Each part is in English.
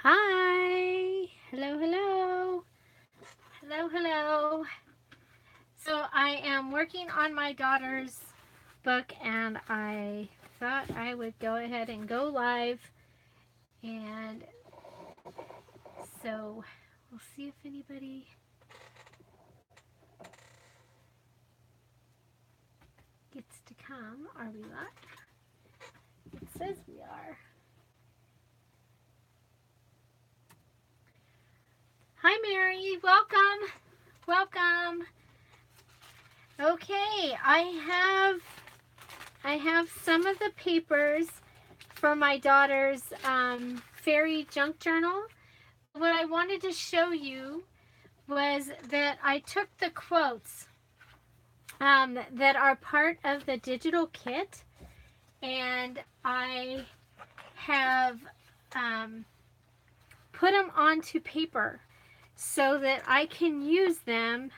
Hi. Hello, hello. Hello, hello. So I am working on my daughter's book and I thought I would go ahead and go live. And so we'll see if anybody gets to come. Are we live? It says we are. Hi, Mary. Welcome. Welcome. Okay, I have some of the papers for my daughter's fairy junk journal. What I wanted to show you was that I took the quotes that are part of the digital kit, and I have put them onto paper so that I can use them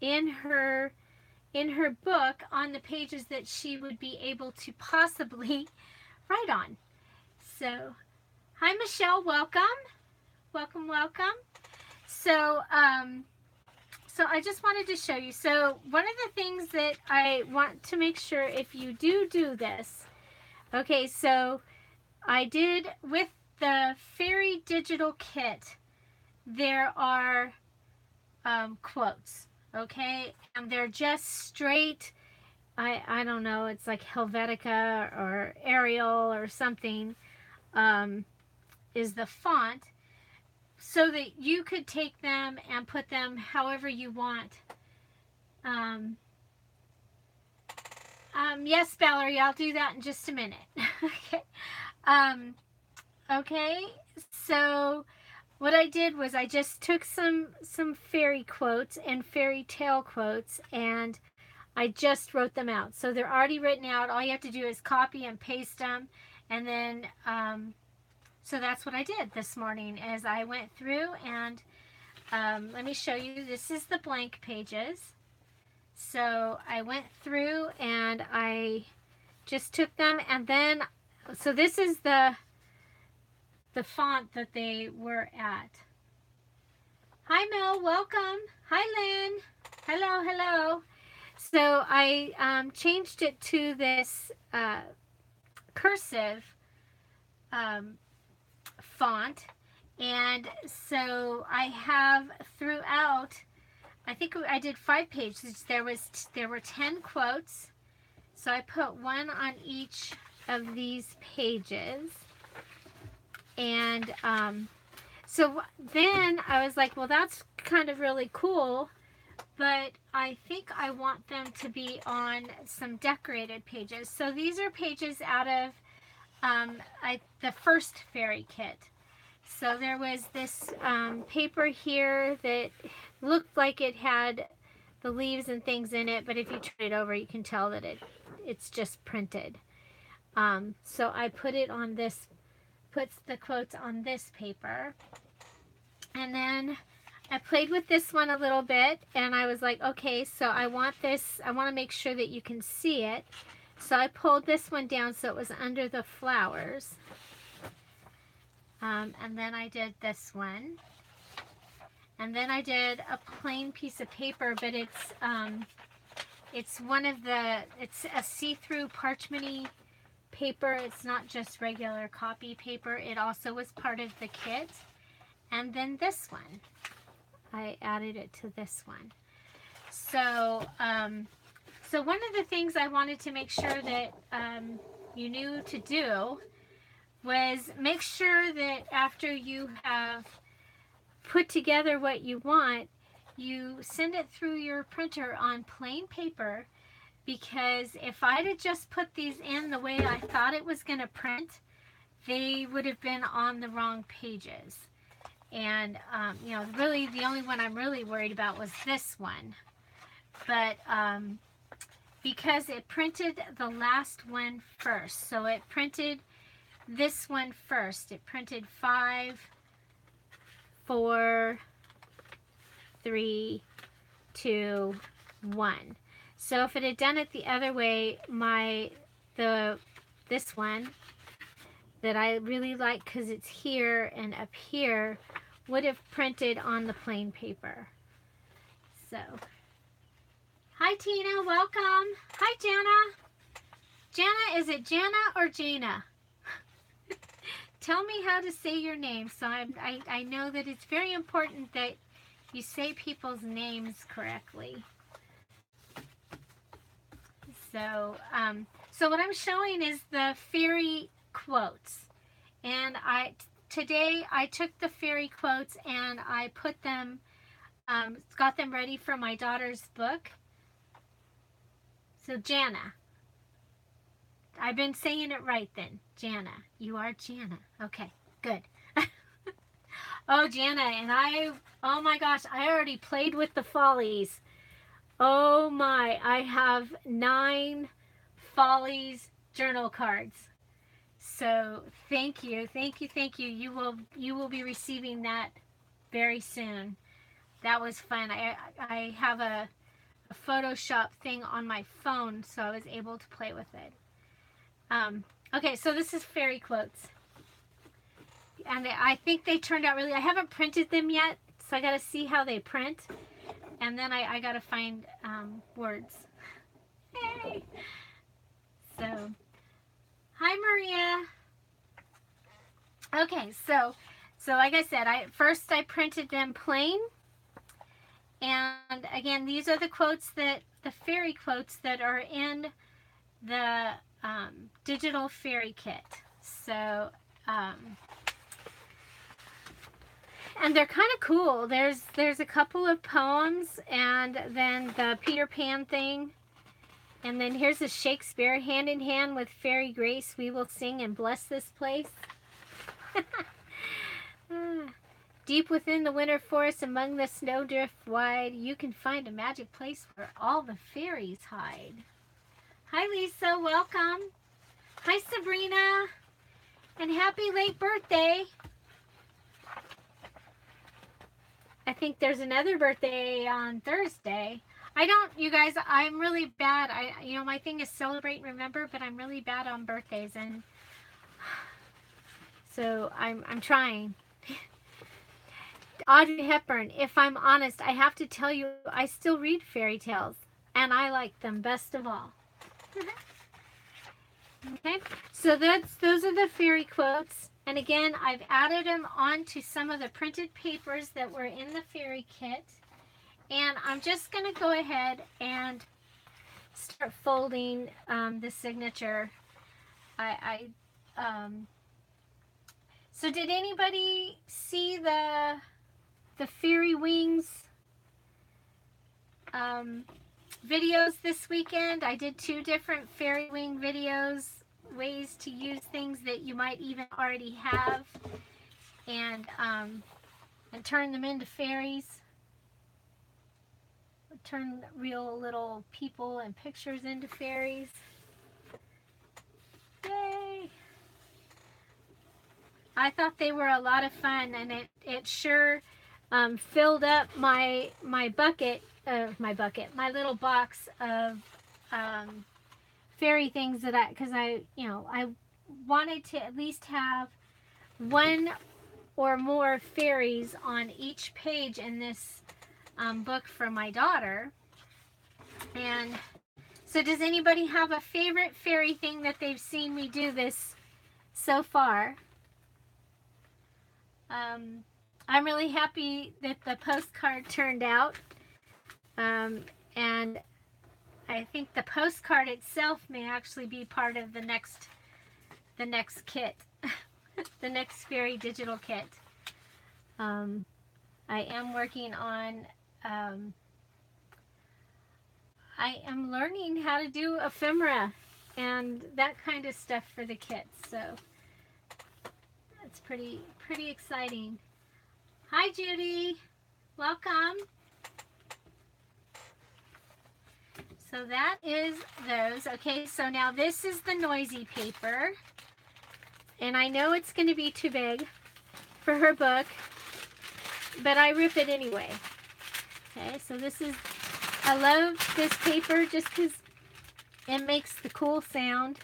in her book on the pages that she would be able to possibly write on. So, hi Michelle, welcome, welcome, welcome. So, so I just wanted to show you. So one of the things that I want to make sure if you do this, okay, so I did with the Fairy Digital Kit, there are quotes, okay, and they're just straight, I don't know, it's like Helvetica or Arial or something is the font, so that you could take them and put them however you want. Yes, Valerie, I'll do that in just a minute. Okay. Okay, so what I did was I just took some fairy quotes and fairy tale quotes, and I just wrote them out. So they're already written out. All you have to do is copy and paste them, and then so that's what I did this morning as I went through, and let me show you. This is the blank pages. So I went through and I just took them, and then, so this is the font that they were at. Hi Mel, welcome. Hi Lynn. Hello, hello. So I changed it to this cursive font, and so I have throughout, I think I did 5 pages. There were 10 quotes, so I put one on each of these pages, and so then I was like, well, that's kind of really cool, but I think I want them to be on some decorated pages. So these are pages out of the first fairy kit. So there was this paper here that looked like it had the leaves and things in it, but if you turn it over, you can tell that it's just printed. So I put it on this, puts the quotes on this paper, and then I played with this one a little bit, and I was like, okay, so I want this, I want to make sure that you can see it. So I pulled this one down so it was under the flowers. And then I did this one. And then I did a plain piece of paper, but it's one of the, it's a see-through parchment-y paper. It's not just regular copy paper. It also was part of the kit. And then this one, I added it to this one. So, so one of the things I wanted to make sure that you knew to do was make sure that after you have put together what you want, you send it through your printer on plain paper, because if I'd have just put these in the way I thought it was going to print, they would have been on the wrong pages. And, you know, really the only one I'm really worried about was this one. But because it printed the last one first, so it printed this one first. It printed 5, 4, 3, 2, 1. So if it had done it the other way, this one that I really like because it's here and up here would have printed on the plain paper. So, hi Tina, welcome. Hi Jana. Jana, is it Jana or Jana? Tell me how to say your name. So I know that it's very important that you say people's names correctly. So, so what I'm showing is the fairy quotes. And today I took the fairy quotes and I put them, got them ready for my daughter's book. So Jana. I've been saying it right then. Jana. You are Jana. Okay, good. Oh, Jana, and oh my gosh, I already played with the Follies. Oh my, I have 9 Follies journal cards. So thank you, thank you, thank you. You will be receiving that very soon. That was fun. I have a Photoshop thing on my phone, so I was able to play with it. Okay, so this is fairy quotes. And I think they turned out really, I haven't printed them yet, so I got to see how they print. And then I got to find words. Hey! So, hi Maria. Okay, so like I said, first I printed them plain. And again, these are the quotes the fairy quotes that are in the digital fairy kit. So, and they're kind of cool. There's a couple of poems, and then the Peter Pan thing. And then here's a Shakespeare, hand in hand with fairy grace, we will sing and bless this place. Deep within the winter forest, among the snowdrift wide, you can find a magic place where all the fairies hide. Hi Lisa, welcome. Hi Sabrina, and happy late birthday. I think there's another birthday on Thursday. You guys, I'm really bad. My thing is celebrate and remember, but I'm really bad on birthdays, and so I'm trying. Audrey Hepburn, if I'm honest, I have to tell you, I still read fairy tales, and I like them best of all. Okay, so those are the fairy quotes. And again, I've added them onto some of the printed papers that were in the fairy kit. And I'm just going to go ahead and start folding the signature. So did anybody see the Fairy Wings videos this weekend? I did 2 different Fairy Wing videos, ways to use things that you might even already have, and turn them into fairies. Turn real little people and pictures into fairies. Yay! I thought they were a lot of fun, and it sure filled up my little box of fairy things that I wanted to at least have 1 or more fairies on each page in this book for my daughter. And so does anybody have a favorite fairy thing that they've seen me do this so far? I'm really happy that the postcard turned out, and I think the postcard itself may actually be part of the next kit, the next fairy digital kit. I am working on, I am learning how to do ephemera and that kind of stuff for the kits, so that's pretty exciting. Hi Judy, welcome. So that is those. Okay, so now this is the noisy paper, and I know it's going to be too big for her book, but I rip it anyway. Okay, so this is, I love this paper just because it makes the cool sound.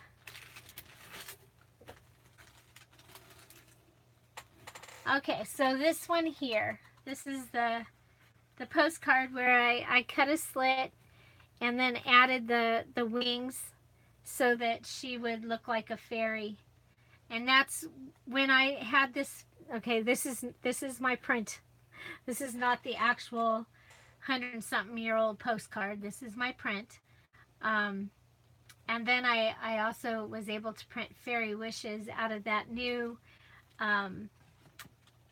Okay, so this one here, this is the postcard where I cut a slit and then added the wings so that she would look like a fairy. And that's when I had this. Okay, this is my print. This is not the actual 100-something-year-old postcard. This is my print. And then I also was able to print fairy wishes out of that new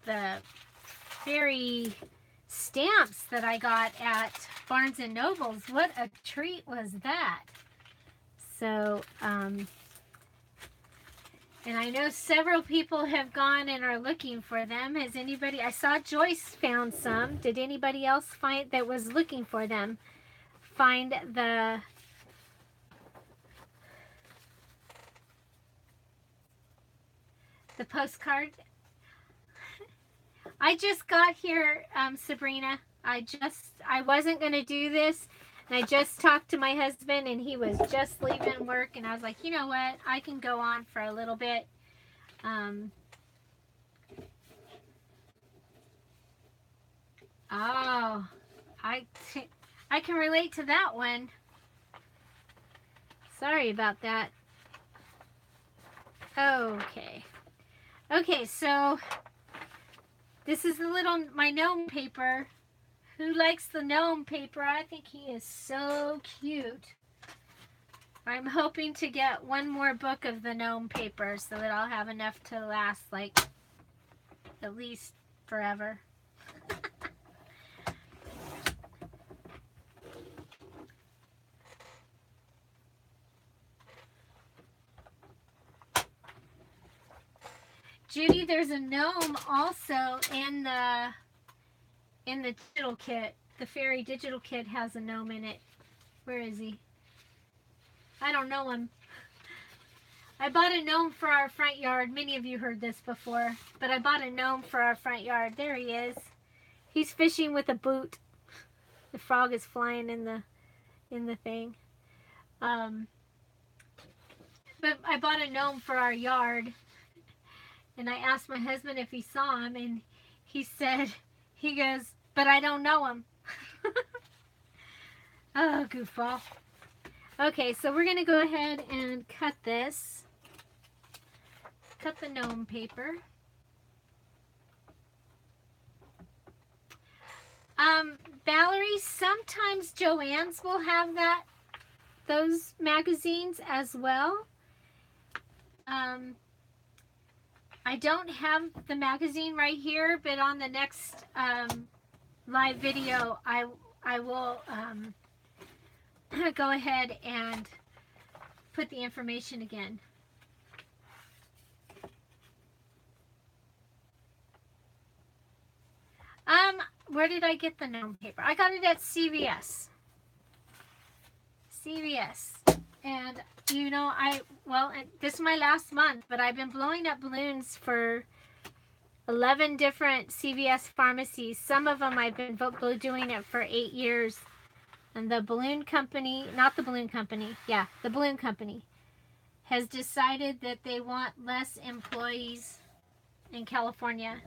the fairy stamps that I got at Barnes and Noble's. What a treat was that! So, and I know several people have gone and are looking for them. Has anybody, I saw Joyce found some. Did anybody else find that was looking for them? Find the postcard? I just got here, Sabrina. I wasn't going to do this. And I just talked to my husband, and he was just leaving work. And I was like, you know what? I can go on for a little bit. Oh, I can relate to that one. Sorry about that. Okay. Okay, so this is my gnome paper. Who likes the gnome paper? I think he is so cute. I'm hoping to get one more book of the gnome paper so that I'll have enough to last like at least forever. Judy, there's a gnome also in the digital kit. The fairy digital kit has a gnome in it. Where is he? I don't know him. I bought a gnome for our front yard. Many of you heard this before, but I bought a gnome for our front yard. There he is. He's fishing with a boot. The frog is flying in the thing. But I bought a gnome for our yard, and I asked my husband if he saw him, and he goes, but I don't know him. Oh, goofball. Okay, so we're going to go ahead and cut this. Cut the gnome paper. Valerie, sometimes Joann's will have those magazines as well. I don't have the magazine right here, but on the next live video, I will go ahead and put the information again. Where did I get the gnome paper? I got it at CVS. And you know, this is my last month, but I've been blowing up balloons for 11 different CVS pharmacies. Some of them I've been doing it for 8 years. And the balloon company, the balloon company has decided that they want less employees in California.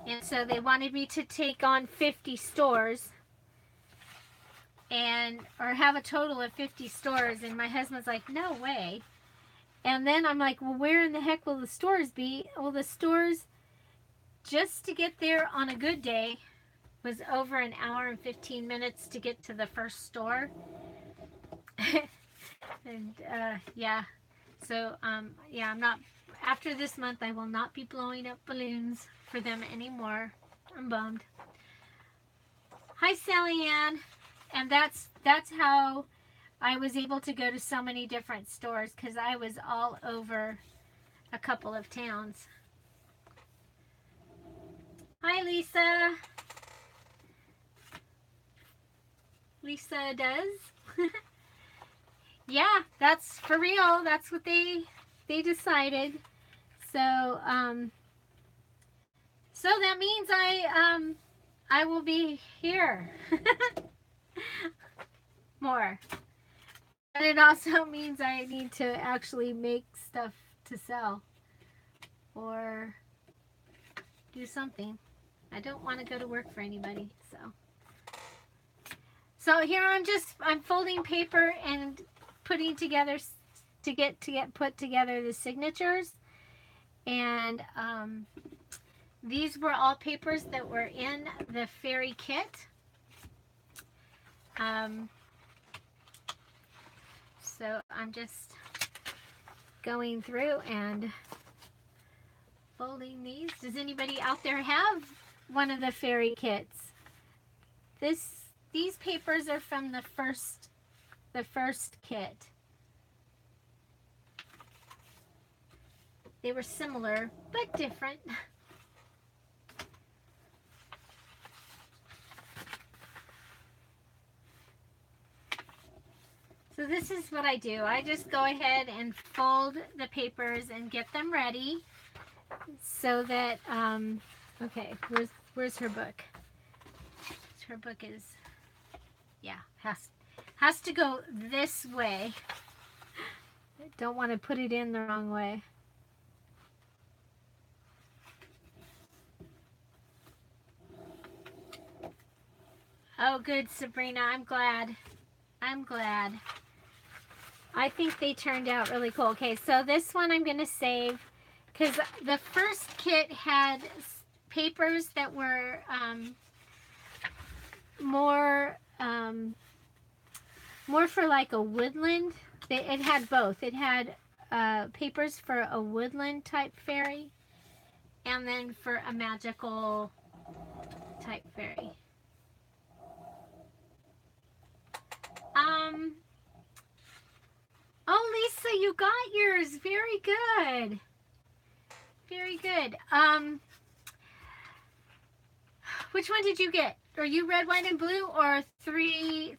And so they wanted me to take on 50 stores or have a total of 50 stores. And my husband's like, no way. And then I'm like, well, where in the heck will the stores be? Well, the stores, just to get there on a good day, was over an hour and 15 minutes to get to the first store. And yeah, so yeah, I'm not, after this month I will not be blowing up balloons for them anymore. I'm bummed. Hi, Sally Ann. And that's how I was able to go to so many different stores, because I was all over a couple of towns. Hi, Lisa. Lisa does. Yeah, that's for real. That's what they decided. So so that means I will be here more. But it also means I need to actually make stuff to sell, or do something. I don't want to go to work for anybody, so here I'm folding paper and putting together to get put together the signatures. And these were all papers that were in the fairy kit. So I'm just going through and folding these. Does anybody out there have one of the fairy kits? These papers are from the first kit. They were similar but different. So this is what I do. I just go ahead and fold the papers and get them ready so that, okay, where's her book? Her book is, yeah, has to go this way. I don't want to put it in the wrong way. Oh, good, Sabrina. I'm glad. I think they turned out really cool. Okay, so this one I'm going to save because the first kit had papers that were more for like a woodland. It had both. It had papers for a woodland type fairy and then for a magical type fairy. Oh, Lisa, you got yours. Very good. Very good. Which one did you get? Are you red, white, and blue or three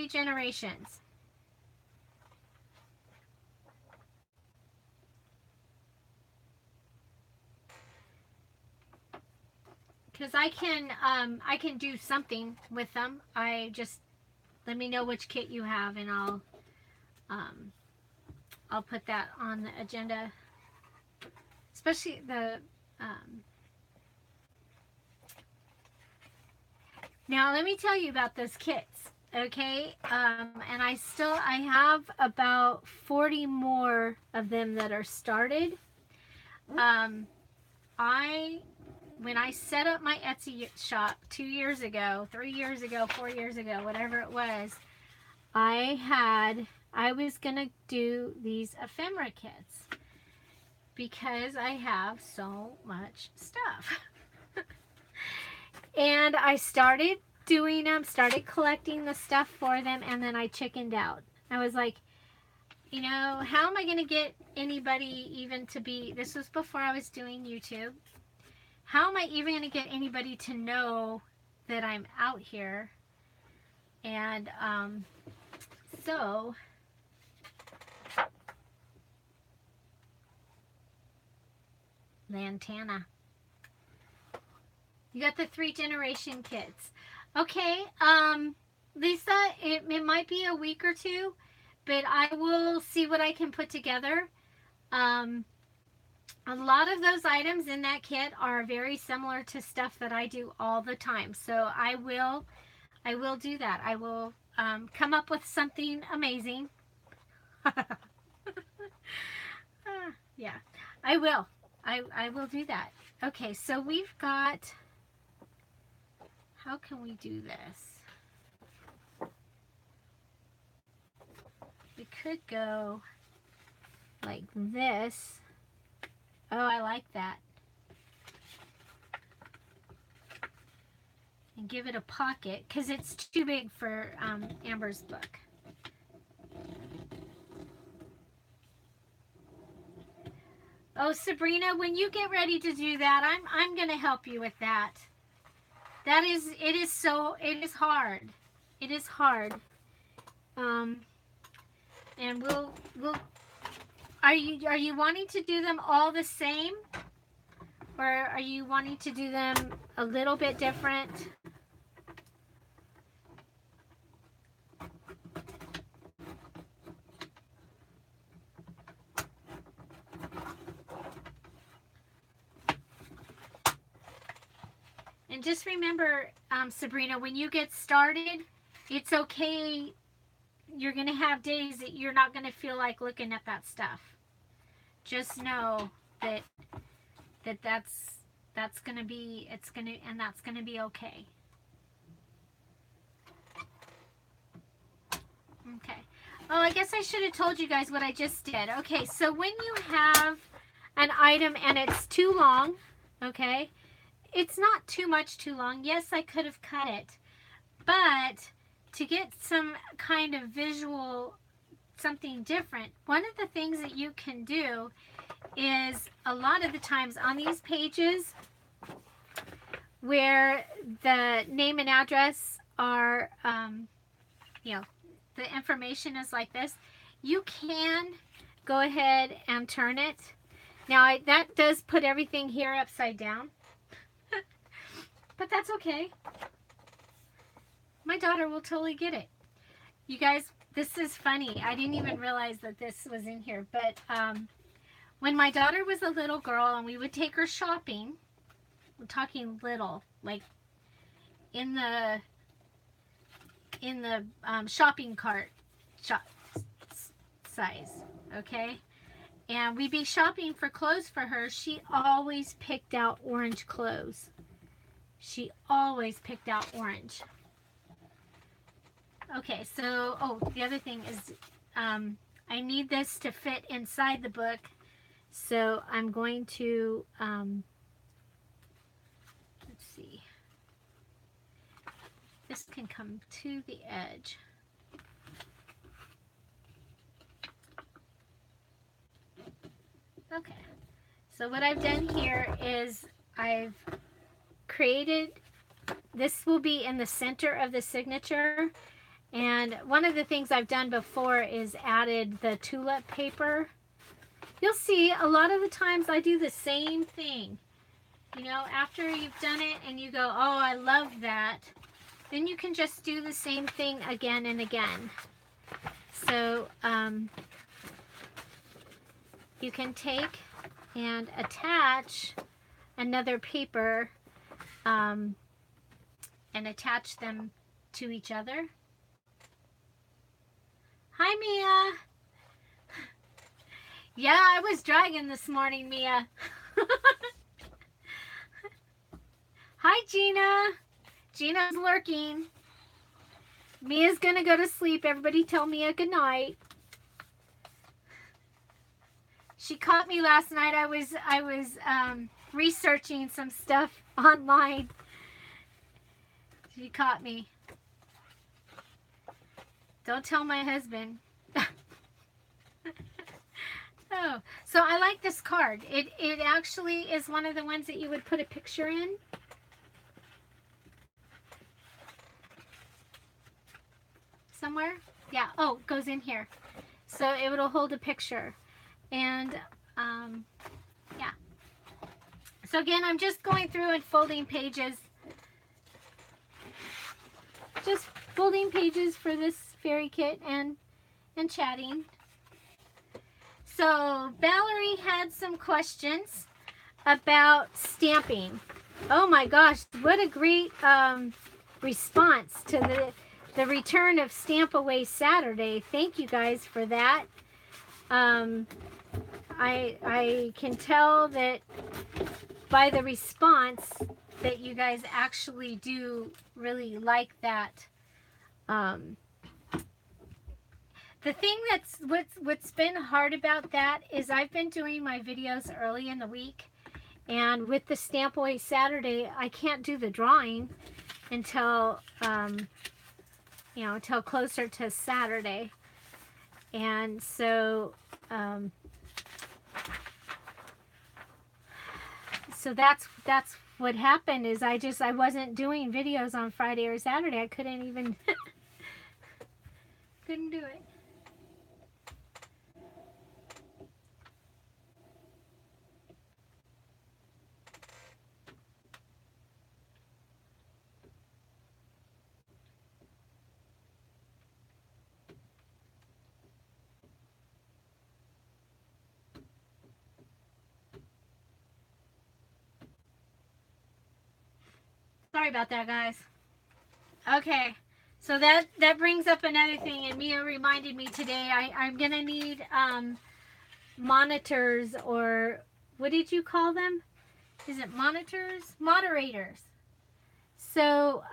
generations? Because I can do something with them. I just let me know which kit you have, and I'll put that on the agenda. Especially the now let me tell you about those kits, okay? And I have about 40 more of them that are started. When I set up my Etsy shop 2 years ago, 3 years ago, 4 years ago, whatever it was, I was gonna do these ephemera kits because I have so much stuff. And I started doing them, started collecting the stuff for them, and then I chickened out. I was like, you know, how am I going to get anybody even to be, this was before I was doing YouTube, how am I even going to get anybody to know that I'm out here? And so Lantana. You got the 3 generation kits. Okay, Lisa, it might be a week or two, but I will see what I can put together. A lot of those items in that kit are very similar to stuff that I do all the time. So I will do that. I will come up with something amazing. Yeah, I will. I will do that. Okay, so we've got, how can we do this? We could go like this. Oh, I like that. And give it a pocket because it's too big for Amber's book. Oh, Sabrina, when you get ready to do that, I'm going to help you with that. It is hard. It is hard. And we'll are you wanting to do them all the same? Or are you wanting to do them a little bit different? And just remember, Sabrina, when you get started, it's okay. You're going to have days that you're not going to feel like looking at that stuff. Just know that that's going to be, and that's going to be okay. Okay. Oh, I guess I should have told you guys what I just did. Okay, so when you have an item and it's too long, okay, it's not too much too long. Yes, I could have cut it, but to get some kind of visual, something different, one of the things that you can do is a lot of the times on these pages where the name and address are, you know, the information is like this, you can go ahead and turn it. Now, that does put everything here upside down, but that's okay. My daughter will totally get it. You guys, this is funny. I didn't even realize that this was in here, but when my daughter was a little girl and we would take her shopping, I'm talking little, like in the shopping cart size, okay? And we'd be shopping for clothes for her. She always picked out orange clothes. She always picked out orange. Okay, so, oh, the other thing is I need this to fit inside the book. So I'm going to, let's see. This can come to the edge. Okay, so what I've done here is I've created, this will be in the center of the signature, and one of the things I've done before is added the tulip paper. You'll see a lot of the times I do the same thing. You know, after you've done it and you go, oh, I love that, then you can just do the same thing again and again. So you can take and attach another paper and attach them to each other. Hi, Mia. Yeah, I was dragging this morning, Mia. Hi, Gina. Gina's lurking. Mia's gonna go to sleep. Everybody tell Mia good night. She caught me last night. I was researching some stuff online. She caught me. Don't tell my husband. Oh, so I like this card. It actually is one of the ones that you would put a picture in. Somewhere? Yeah. Oh, it goes in here. So it will hold a picture. And, yeah. So again, I'm just going through and folding pages. Just folding pages for this fairy kit and chatting. So Valerie had some questions about stamping. Oh my gosh, what a great response to the return of Stamp Away Saturday. Thank you guys for that. I can tell that by the response that you guys actually do really like that. The thing what's been hard about that is I've been doing my videos early in the week, and with the Stamp Away Saturday, I can't do the drawing until you know, until closer to Saturday. And so so that's what happened is I wasn't doing videos on Friday or Saturday. I couldn't even couldn't do it. Sorry about that, guys. Okay, so that brings up another thing, and Mia reminded me today. I'm gonna need monitors, or what did you call them? Is it monitors? Moderators. So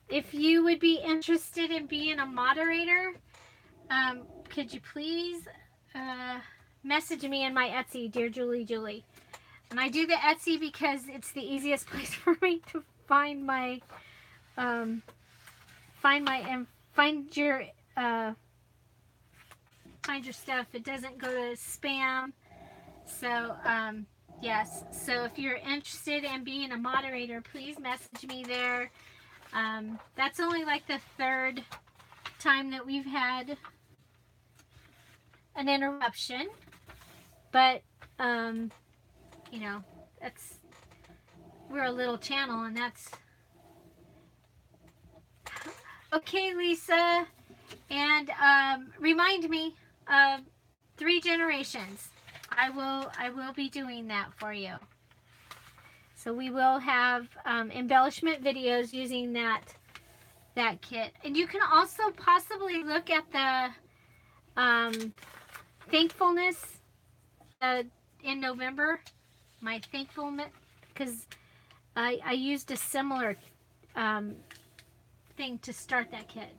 if you would be interested in being a moderator, could you please message me in my Etsy, Dear Julie Julie. And I do the Etsy because it's the easiest place for me to find my find your stuff. It doesn't go to spam. So yes, so if you're interested in being a moderator, please message me there. That's only like the third time that we've had an interruption, but you know, we're a little channel, and that's okay, Lisa. And remind me of 3 generations. I will be doing that for you. So we will have embellishment videos using that kit. And you can also possibly look at the thankfulness in November. My thankfulness, because I used a similar thing to start that kit.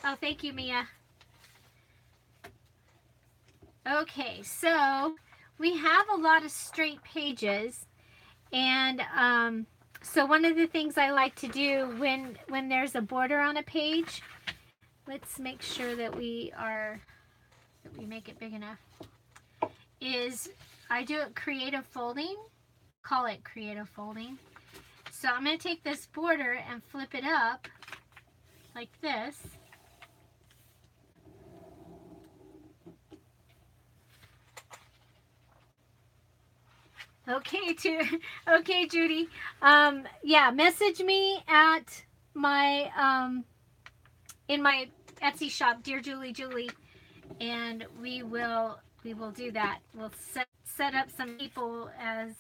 Oh, thank you, Mia. Okay, so we have a lot of straight pages, and so one of the things I like to do when there's a border on a page, let's make sure that we make it big enough, is I do it creative folding, call it creative folding. So I'm going to take this border and flip it up like this. Okay, Judy. Yeah, message me at my in my Etsy shop, Dear Julie Julie, and we will do that. We'll set up some people as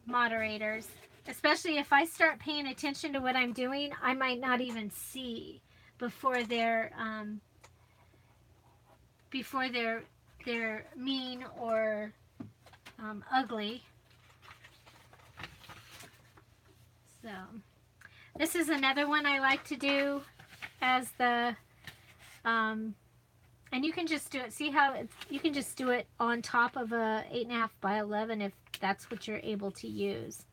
moderators. Especially if I start paying attention to what I'm doing, I might not even see before they're mean or ugly. So this is another one I like to do as the and you can just do it. See how you can just do it on top of a 8.5 by 11 if that's what you're able to use.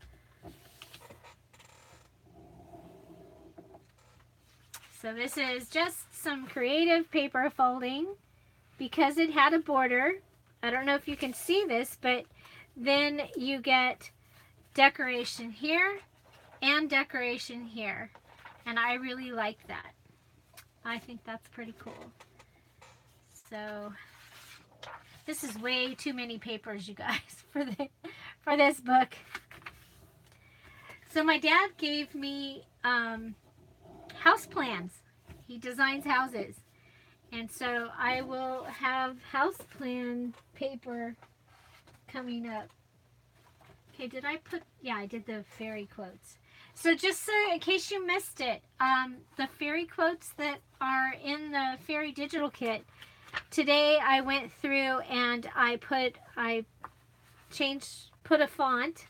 So this is just some creative paper folding because it had a border. I don't know if you can see this, but then you get decoration here and decoration here. And I really like that. I think that's pretty cool. So this is way too many papers, you guys, for this book. So my dad gave me house plans. He designs houses. And so I will have house plan paper coming up. Okay, did I put, yeah, I did the fairy quotes. So just so in case you missed it, the fairy quotes that are in the fairy digital kit, today I went through and I put a font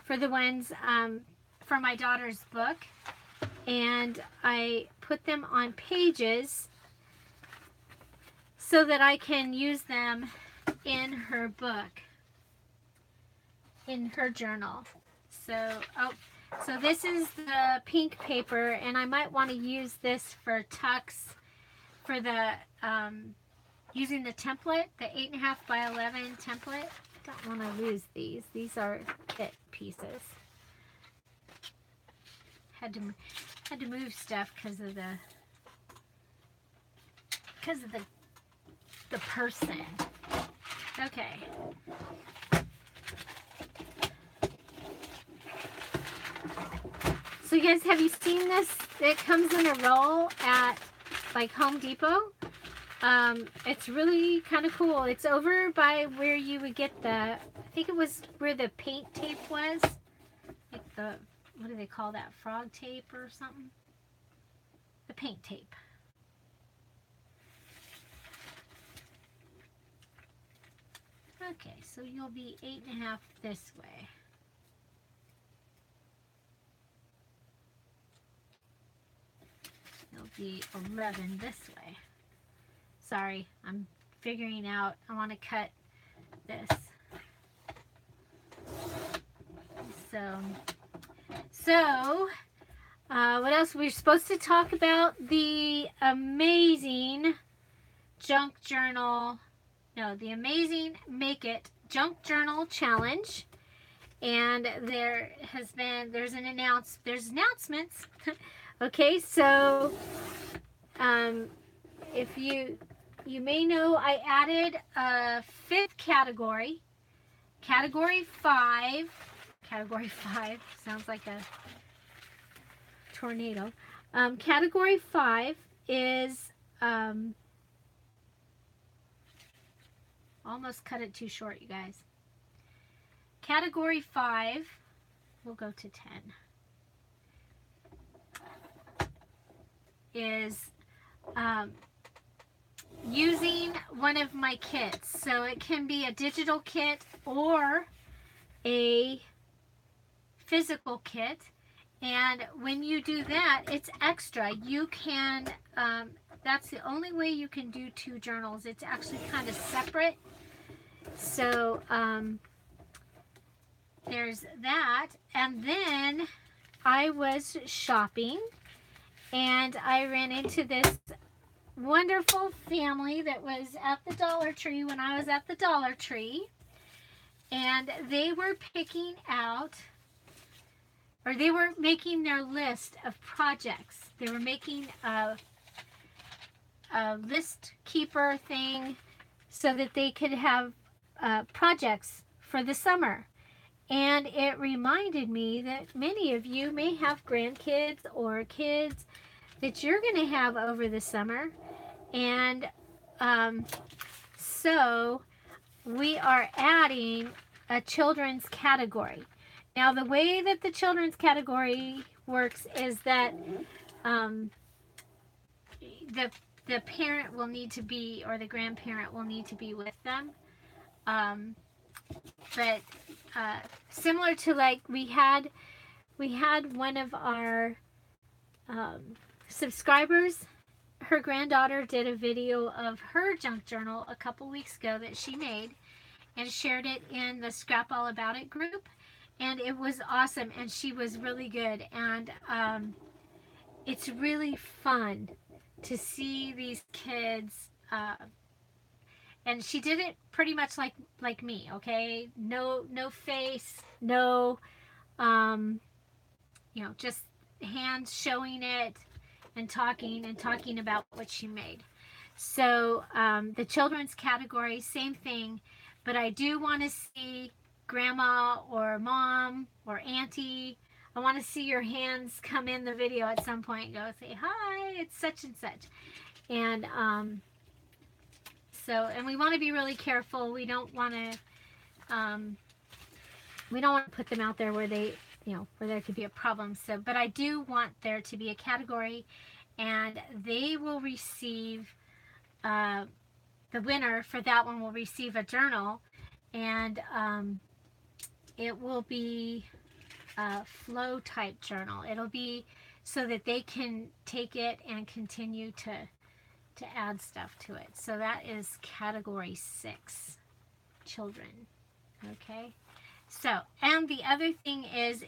for the ones for my daughter's book, and I put them on pages so that I can use them in her book, in her journal. So, so this is the pink paper, and I might want to use this for tucks for the, using the template, the 8.5 by 11 template. Don't want to lose these. These are kit pieces. Had to move stuff because of the person. Okay. So you guys, have you seen this? It comes in a roll at like Home Depot. It's really kind of cool. It's over by where you would get the think it was where the paint tape was. Like the, what do they call that? Frog tape or something? The paint tape. Okay, so you'll be 8.5 this way. You'll be 11 this way. Sorry, I'm figuring out. I want to cut this. So, what else? We're supposed to talk about the amazing junk journal. No, the amazing Make It Junk Journal Challenge. And there's announcements. Okay, so if you may know, I added a 5th category. Category 5 sounds like a tornado. Category 5 is almost cut it too short, you guys. Category 5, we'll go to 10, is using one of my kits. So it can be a digital kit or a physical kit. And when you do that, it's extra. You can, that's the only way you can do 2 journals. It's actually kind of separate. So there's that. And then I was shopping and I ran into this wonderful family that was at the Dollar Tree when I was at the Dollar Tree. And they were picking out, or they were making their list of projects. They were making a list keeper thing so that they could have projects for the summer. And it reminded me that many of you may have grandkids or kids that you're going to have over the summer. And so we are adding a children's category. Now, the way that the children's category works is that the parent will need to be, or the grandparent will need to be with them. But similar to, like, we had one of our subscribers, her granddaughter did a video of her junk journal a couple weeks ago that she made and shared it in the Scrap All About It group. And it was awesome, and she was really good. And it's really fun to see these kids. And she did it pretty much like me, okay? No face, no, just hands showing it and talking about what she made. So the children's category, same thing, but I do want to see grandma or mom or auntie. I want to see your hands come in the video at some point and go say, hi, it's such and such. And and we want to be really careful. We don't want to put them out there where they, where there could be a problem. So, but I do want there to be a category, and they will receive, the winner for that one will receive a journal, and it will be a flow type journal. It'll be so that they can take it and continue to add stuff to it. So that is category 6, children. Okay. So, and the other thing is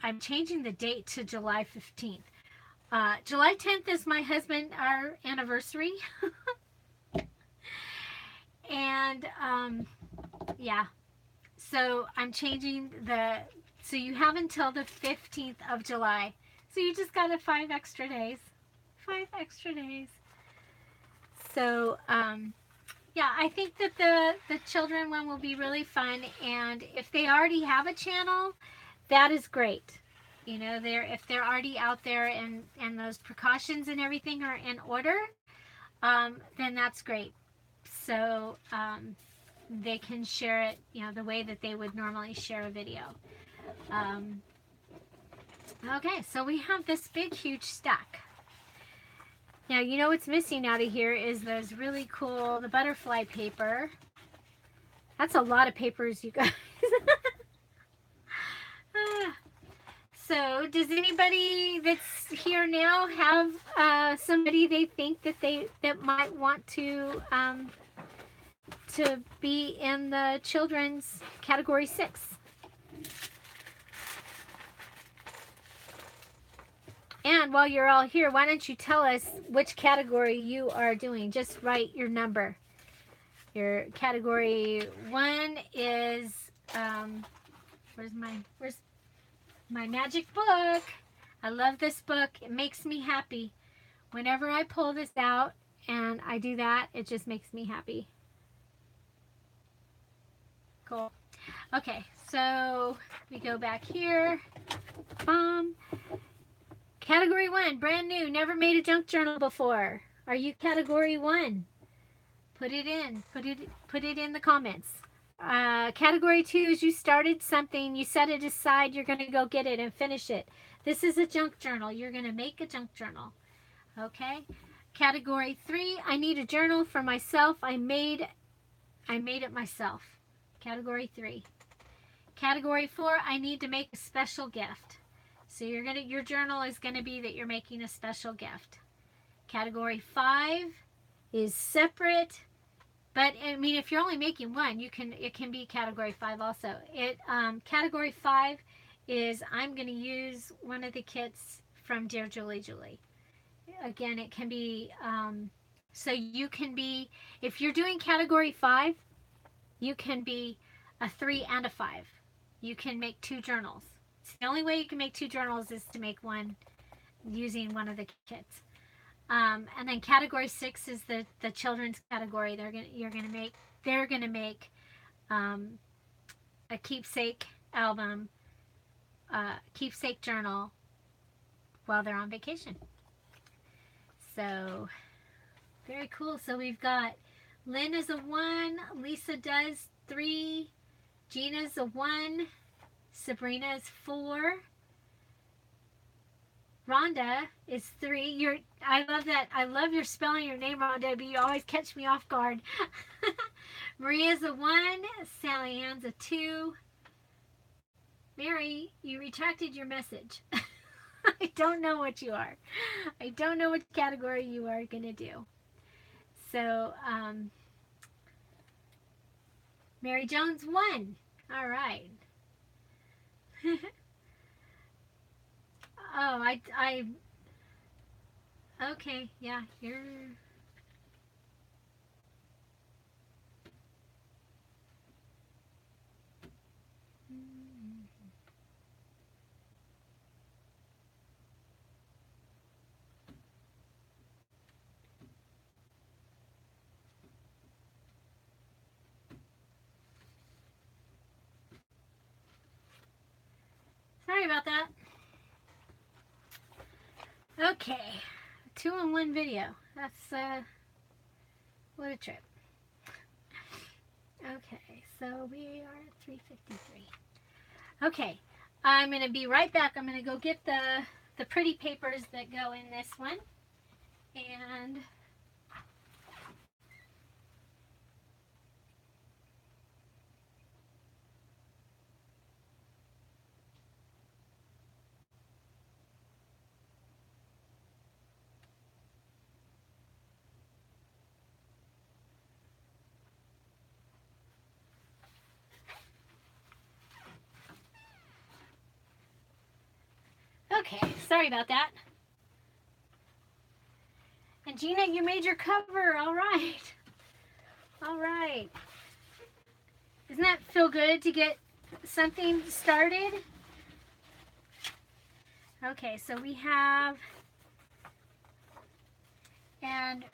I'm changing the date to July 15th. July 10th is my husband, our anniversary. And, yeah. So I'm changing so you have until the 15th of July. So you just got 5 extra days. 5 extra days. So, yeah, I think that the children one will be really fun. And if they already have a channel, that is great. If they're already out there and those precautions and everything are in order, then that's great. So, they can share it, you know, the way that they would normally share a video. Okay, so we have this big, huge stack. Now, you know what's missing out of here is those really cool, the butterfly paper. That's a lot of papers, you guys. So, does anybody that's here now have somebody they think that might want to be in the children's category 6? And while you're all here, why don't you tell us which category you are doing? Just write your number. Your category 1 is, where's my magic book? I love this book. It makes me happy. Whenever I pull this out and I do that, it just makes me happy. Cool. Okay, so we go back here. Category 1, brand new, never made a junk journal before. Are you category 1? Put it in. Put it in the comments. Category 2 is you started something, you set it aside, you're going to go get it and finish it. This is a junk journal. You're going to make a junk journal. Okay? Category 3, I need a journal for myself. I made it myself. Category 3. Category 4, I need to make a special gift. So your journal is going to be that you're making a special gift. Category 5 is separate, but I mean, if you're only making one, it can be category 5 also. Category 5 is I'm going to use one of the kits from Dear Julie Julie. Again, it can be, so you can be, if you're doing category 5, you can be a 3 and a 5. You can make 2 journals. The only way you can make 2 journals is to make one using one of the kits. And then category 6 is the children's category. They're gonna make a keepsake album, keepsake journal while they're on vacation. So very cool. So we've got Lynn is a 1, Lisa does 3, Gina's a 1, Sabrina is 4. Rhonda is 3. I love that. I love your spelling your name, Rhonda, but you always catch me off guard. Maria's a 1. Sally Ann's a 2. Mary, you retracted your message. I don't know what you are. I don't know what category you are going to do. So, Mary Jones 1. All right. Oh, okay, yeah, you're... Sorry about that. Okay, 2-in-1 video. That's, what a trip. Okay, so we are at 3:53. Okay, I'm going to be right back. I'm going to go get the pretty papers that go in this one. And... Okay, sorry about that. And Gina, you made your cover. All right. All right. Doesn't that feel good to get something started? Okay, so we have, and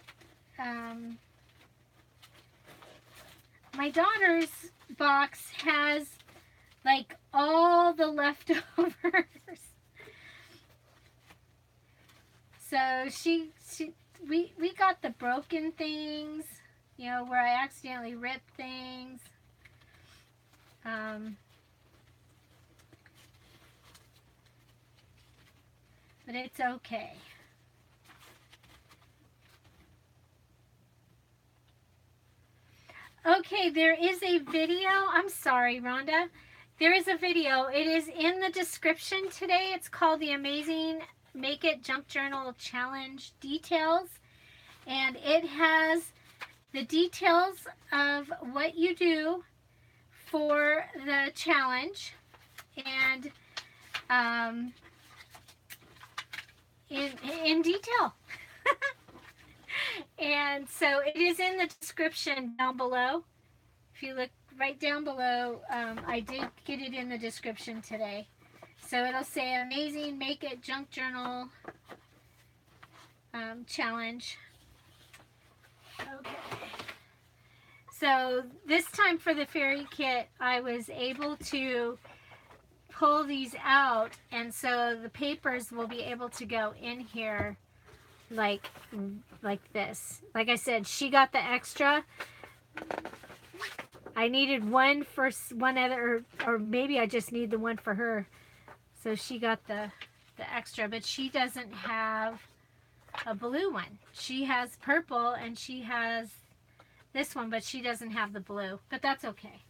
my daughter's box has like all the leftovers. So we got the broken things, you know, where I accidentally rip things. But it's okay. Okay, there is a video. I'm sorry, Rhonda. There is a video. It is in the description today. It's called the Amazing Make It Junk Journal Challenge Details. And it has the details of what you do for the challenge. And in detail. And so it is in the description down below. If you look right down below, I did get it in the description today. So it'll say Amazing Make It Junk Journal Challenge. Okay. So this time for the fairy kit, I was able to pull these out, and so the papers will be able to go in here like this. Like I said, she got the extra. I needed one for one other, or maybe I just need the one for her. So she got the extra, but she doesn't have a blue one. She has purple and she has this one, but she doesn't have the blue. But that's okay.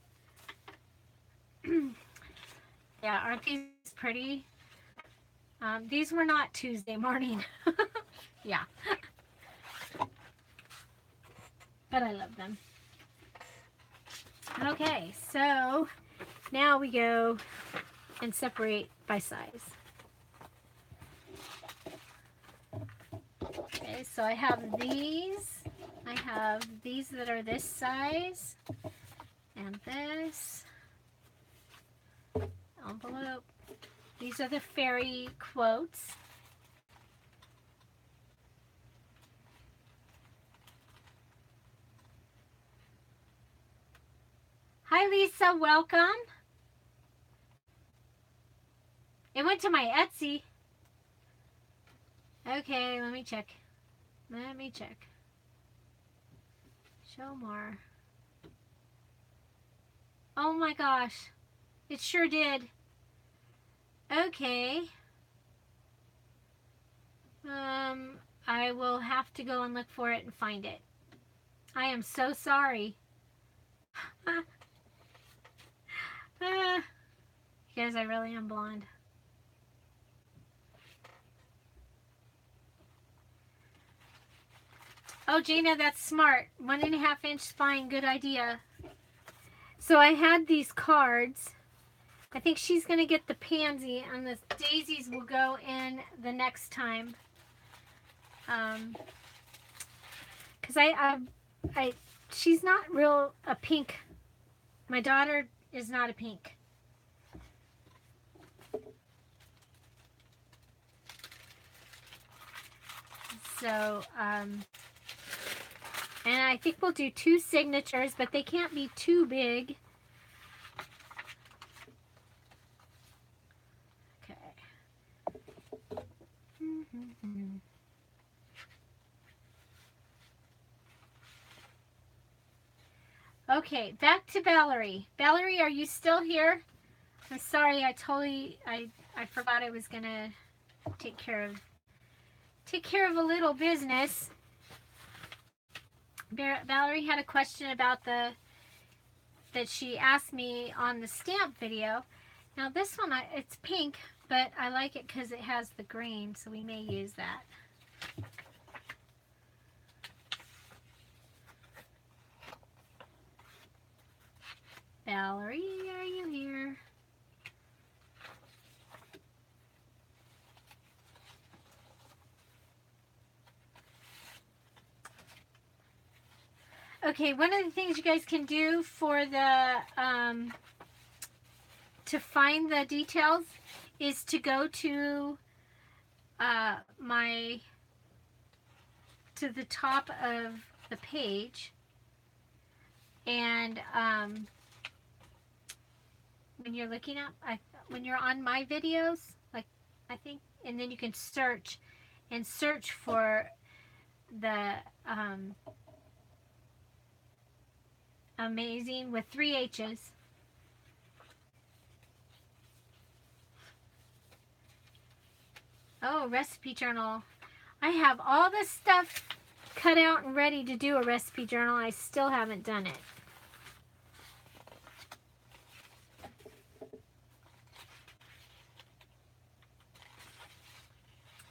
Yeah, aren't these pretty? These were not Tuesday morning. Yeah. But I love them. Okay, so now we go and separate by size. Okay, so I have these. I have these that are this size. And this. Envelope. These are the fairy quotes. Hi Lisa, welcome. It went to my Etsy. Okay, let me check. Let me check. Show more. Oh my gosh. It sure did. Okay. I will have to go and look for it and find it. I am so sorry. Guys, I really am blonde. Oh, Gina, that's smart. 1.5 inch spine, good idea. So I had these cards. I think she's going to get the pansy, and the daisies will go in the next time. Because she's not real a pink. My daughter is not a pink. So, and I think we'll do 2 signatures, but they can't be too big. Okay. Okay, back to Valerie. Valerie, are you still here? I'm sorry, I forgot I was gonna take care of a little business. Valerie had a question about that she asked me on the stamp video. Now this one, it's pink, but I like it because it has the green, so we may use that. Valerie, are you here? Okay, one of the things you guys can do for the to find the details is to go to to the top of the page, and when you're looking up, when you're on my videos, like I think, and then you can search for the Ahhhmazing with 3 H's. Oh, recipe journal. I have all this stuff cut out and ready to do a recipe journal. I still haven't done it.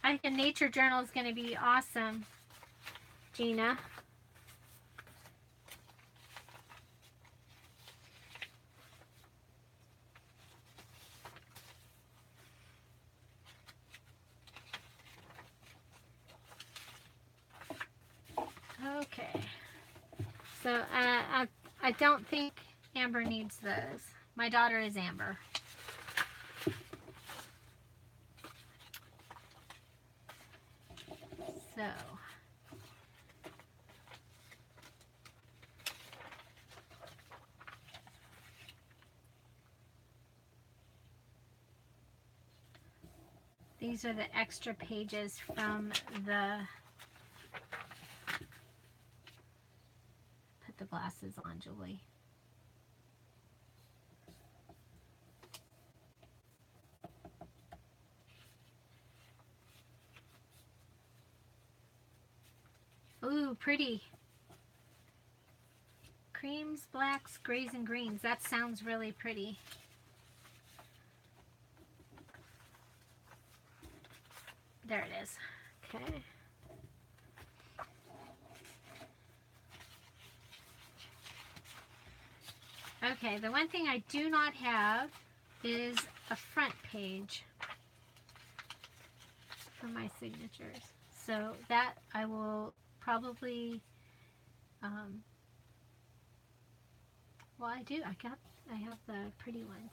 I think a nature journal is going to be awesome, Gina. Okay. So I don't think Amber needs those. My daughter is Amber. So these are the extra pages from the, put the glasses on, Julie. Ooh, pretty. Creams, blacks, grays, and greens. That sounds really pretty. There it is. Okay. Okay, the one thing I do not have is a front page for my signatures. So that I will probably, well, I do. I have the pretty ones.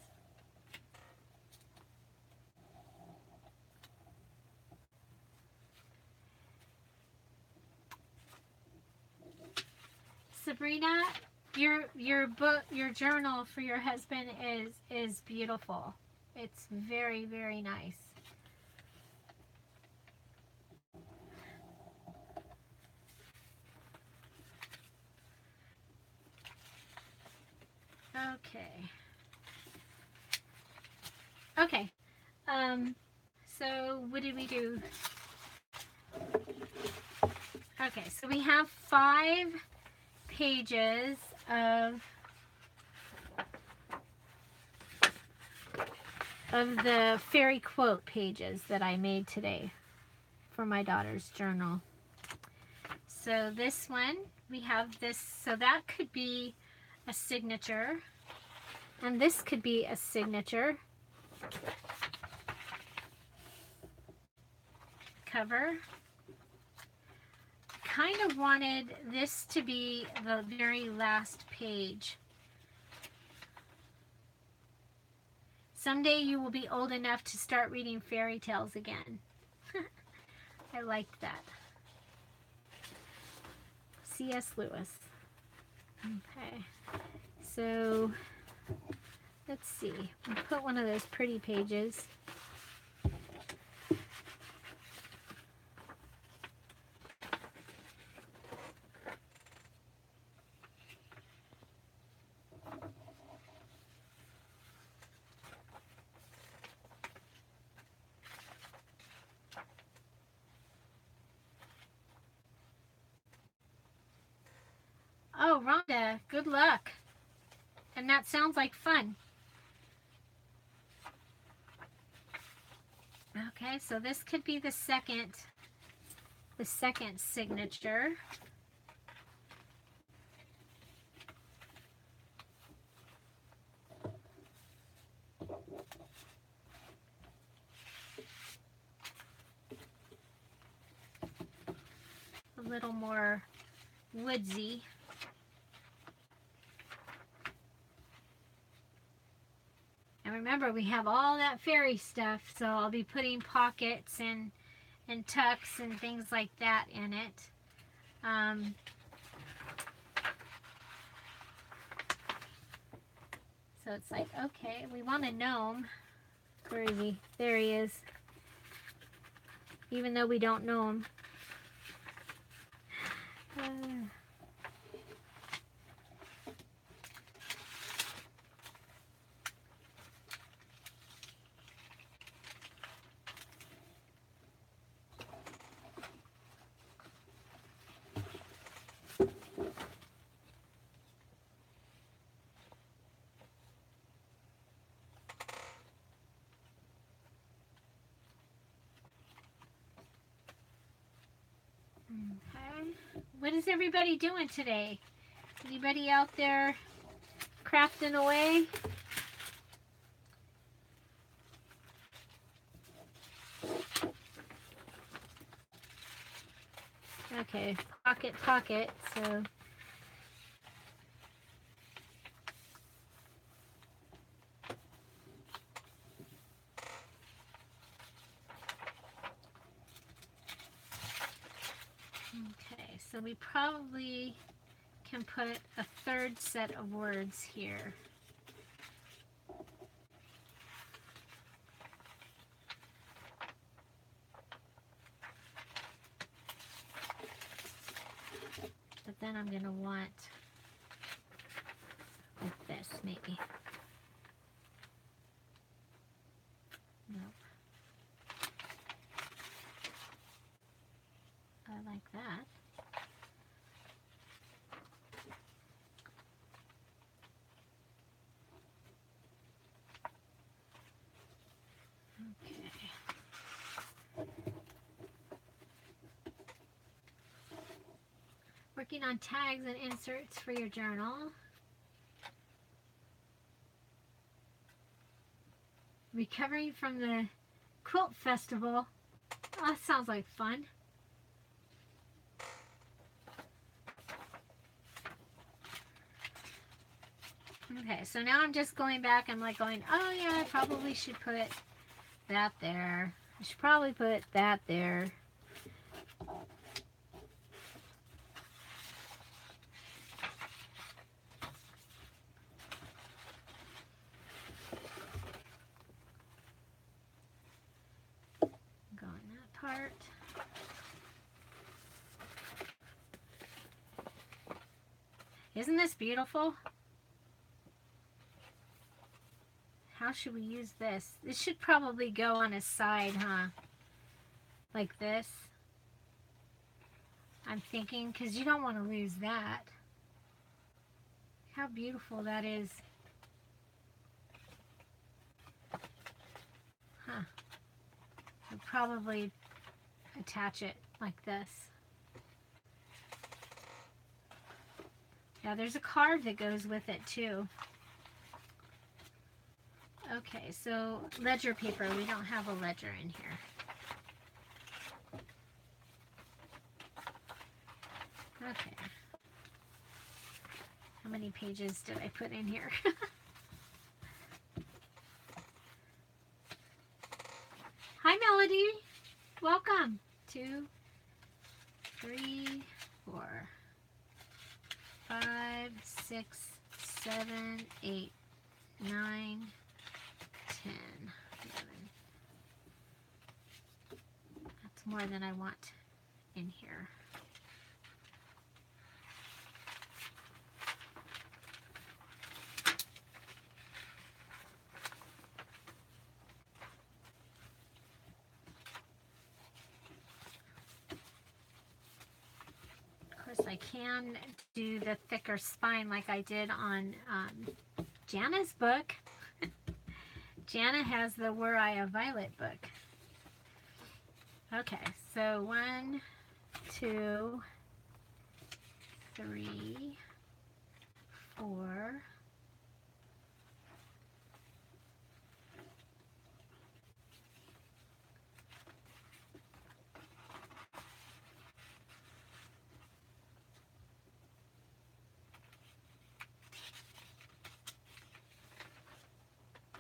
Sabrina, your book, your journal for your husband is beautiful. It's very, very nice. Okay. So what did we do? Okay, so we have 5 pages of the fairy quote pages that I made today for my daughter's journal. So this one, we have this, so that could be a signature, and this could be a signature. Cover. Kind of wanted this to be the very last page. Someday you will be old enough to start reading fairy tales again. I liked that. C.S. Lewis. Okay, so let's see. I'll put one of those pretty pages. Oh, Rhonda, good luck. And that sounds like fun. Okay, so this could be the second signature. A little more woodsy. And remember, we have all that fairy stuff, so I'll be putting pockets and tucks and things like that in it. So it's like, okay, we want a gnome. Where is he? There he is. Even though we don't know him. What is everybody doing today? Anybody out there crafting away? Okay, pocket, so okay, so we probably can put a third set of words here. But then I'm going to want like this, maybe. Nope. I like that. Working on tags and inserts for your journal. Recovering from the quilt festival. Oh, that sounds like fun. Okay, so now I'm just going back. I'm like going, oh yeah, I probably should put that there. I should probably put that there. Part. Isn't this beautiful? How should we use this? This should probably go on a side, huh? Like this. I'm thinking, because you don't want to lose that. How beautiful that is. Huh. I'll probably attach it like this. Yeah, there's a card that goes with it too. Okay, so ledger paper. We don't have a ledger in here. Okay. How many pages did I put in here? Hi, Melody. Welcome. 2, 3, 4, 5, 6, 7, 8, 9, 10, 11. That's more than I want in here. I can do the thicker spine like I did on Jana's book. Jana has the Were I a Violet book. Okay, so 1, 2, 3, 4,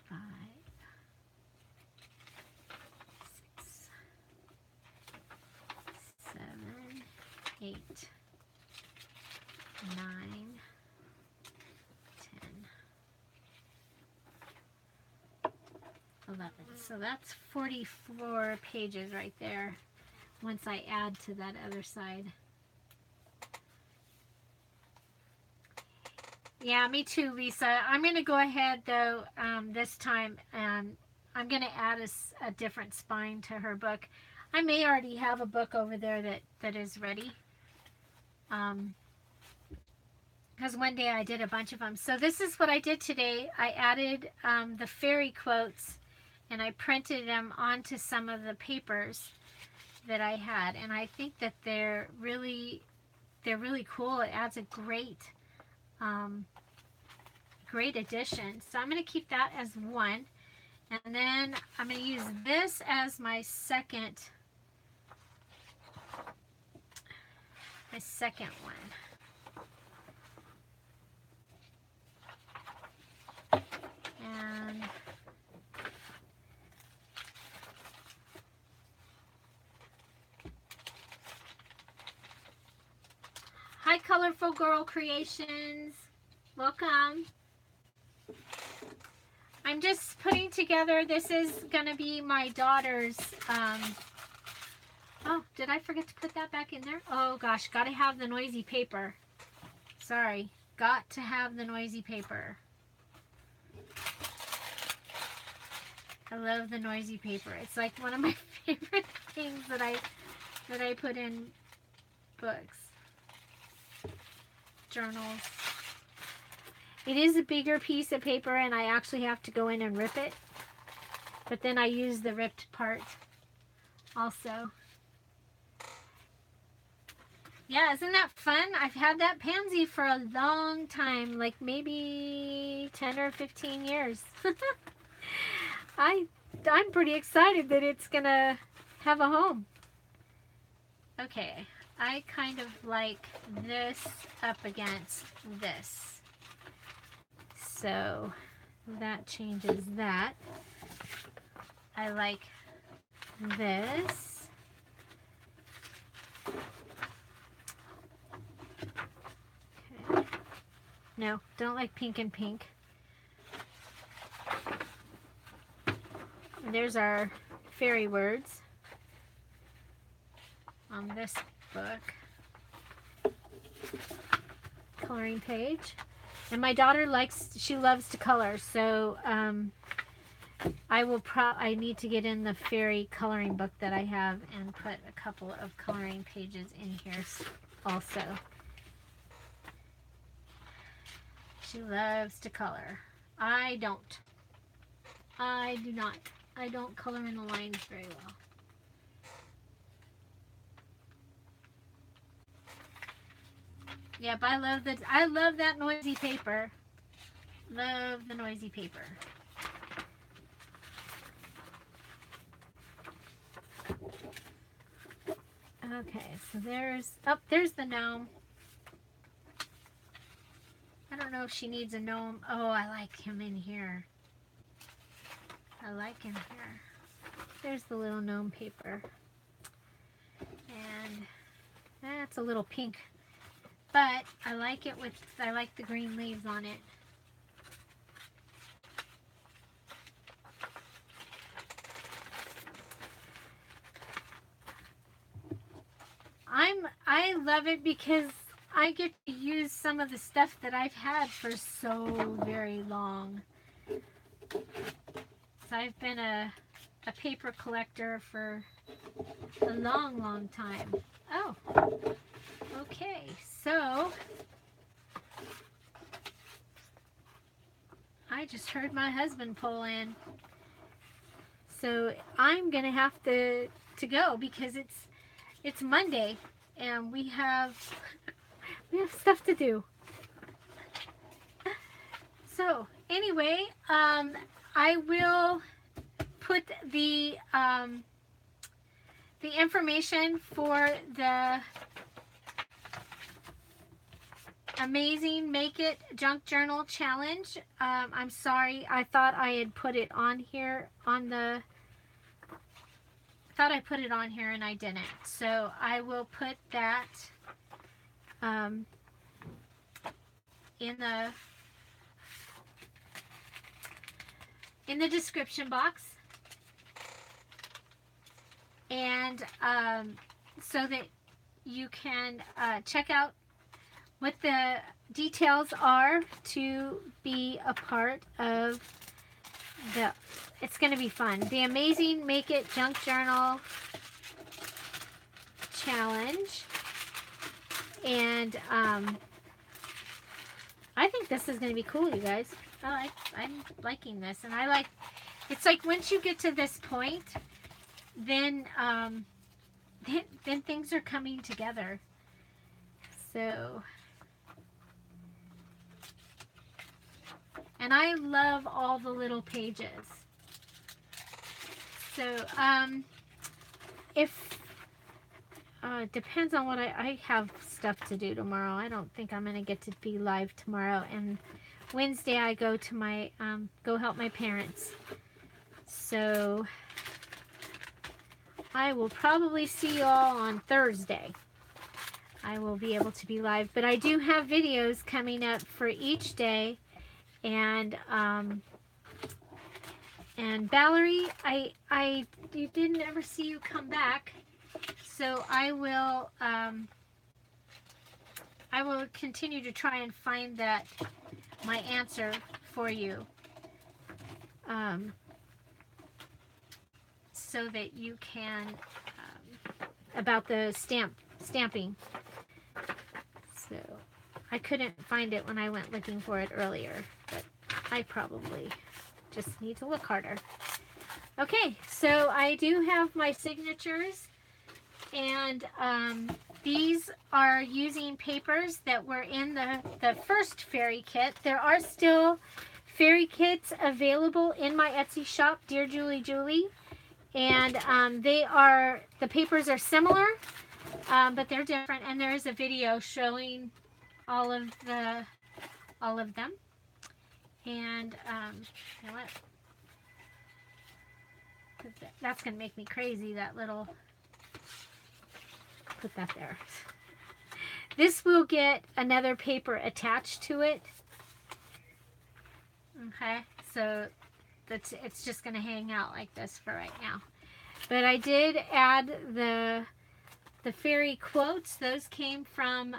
5, 6, 7, 8, 9, 10, 11. So that's 44 pages right there once I add to that other side. Yeah, me too, Lisa. I'm going to go ahead, though, this time, and I'm going to add a different spine to her book. I may already have a book over there that is ready. Because one day I did a bunch of them. So this is what I did today. I added the fairy quotes, and I printed them onto some of the papers that I had. And I think that they're they're really cool. It adds a great addition. So I'm going to keep that as one. And then I'm going to use this as my second one. And hi, Colorful Girl Creations. Welcome. I'm just putting together, this is going to be my daughter's, oh, did I forget to put that back in there? Oh gosh, got to have the noisy paper. Sorry, got to have the noisy paper. I love the noisy paper. It's like one of my favorite things that I put in books, journals. It is a bigger piece of paper and I actually have to go in and rip it. But then I use the ripped part also. Yeah, isn't that fun? I've had that pansy for a long time, like maybe 10 or 15 years. I'm pretty excited that it's gonna have a home. Okay, I kind of like this up against this. So that changes that. I like this. Okay. No, don't like pink and pink. And there's our fairy words on this book. Coloring page. And my daughter she loves to color, so I need to get in the fairy coloring book that I have and put a couple of coloring pages in here also. She loves to color. I don't. I do not. I don't color in the lines very well. Yep, I love that noisy paper. Love the noisy paper. Okay, so there's the gnome. I don't know if she needs a gnome. Oh, I like him in here. I like him here. There's the little gnome paper. And that's a little pink. But I like it I like the green leaves on it. I love it because I get to use some of the stuff that I've had for so very long. So I've been a paper collector for a long, long time. Oh, okay. So I just heard my husband pull in. So I'm gonna have to go because it's Monday and we have stuff to do. So anyway, I will put the information for the Amazing Make It Junk Journal Challenge. I'm sorry, I thought I had put it on here on the thought I put it on here and I didn't. So I will put that in the description box, and so that you can check out what the details are to be a part of it's going to be fun. The Amazing Make It Junk Journal Challenge. And I think this is going to be cool, you guys. I'm liking this. And it's like once you get to this point, then things are coming together. So, and I love all the little pages. So, if, it depends on what I have stuff to do tomorrow. I don't think I'm going to get to be live tomorrow. And Wednesday I go to my, go help my parents. So, I will probably see you all on Thursday. I will be able to be live. But I do have videos coming up for each day. And Valerie, I didn't ever see you come back, so I will continue to try and find my answer for you, so that you can, about the stamping. So I couldn't find it when I went looking for it earlier, but I probably just need to look harder. Okay, so I do have my signatures, and these are using papers that were in the first fairy kit. There are still fairy kits available in my Etsy shop, Dear Julie Julie, and the papers are similar, but they're different, and there is a video showing all of them. And you know what? That's gonna make me crazy, that little, put that there. This will get another paper attached to it. Okay, so it's just gonna hang out like this for right now. But I did add the fairy quotes. Those came from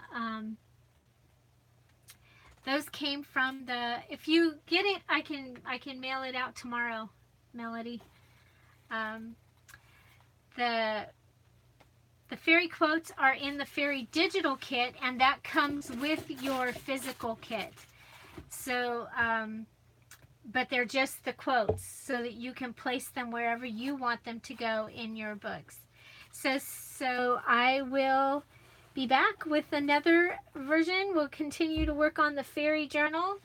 if you get it, I can mail it out tomorrow, Melody. The fairy quotes are in the fairy digital kit, and that comes with your physical kit. So, but they're just the quotes, so that you can place them wherever you want them to go in your books. So I will be back with another version. We'll continue to work on the fairy journal,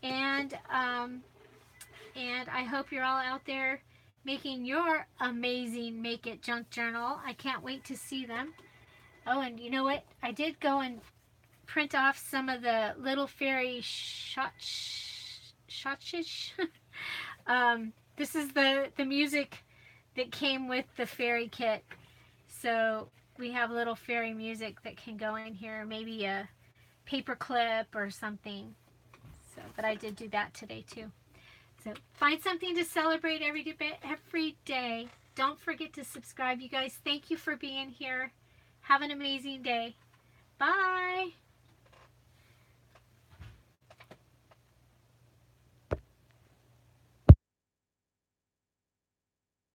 and I hope you're all out there making your amazing Make It Junk journal. I can't wait to see them. Oh, and you know what? I did go and print off some of the little fairy shotshish. This is the music that came with the fairy kit. So we have little fairy music that can go in here, maybe a paper clip or something. So, but I did do that today too. So find something to celebrate every day. Don't forget to subscribe, you guys. Thank you for being here. Have an amazing day. Bye.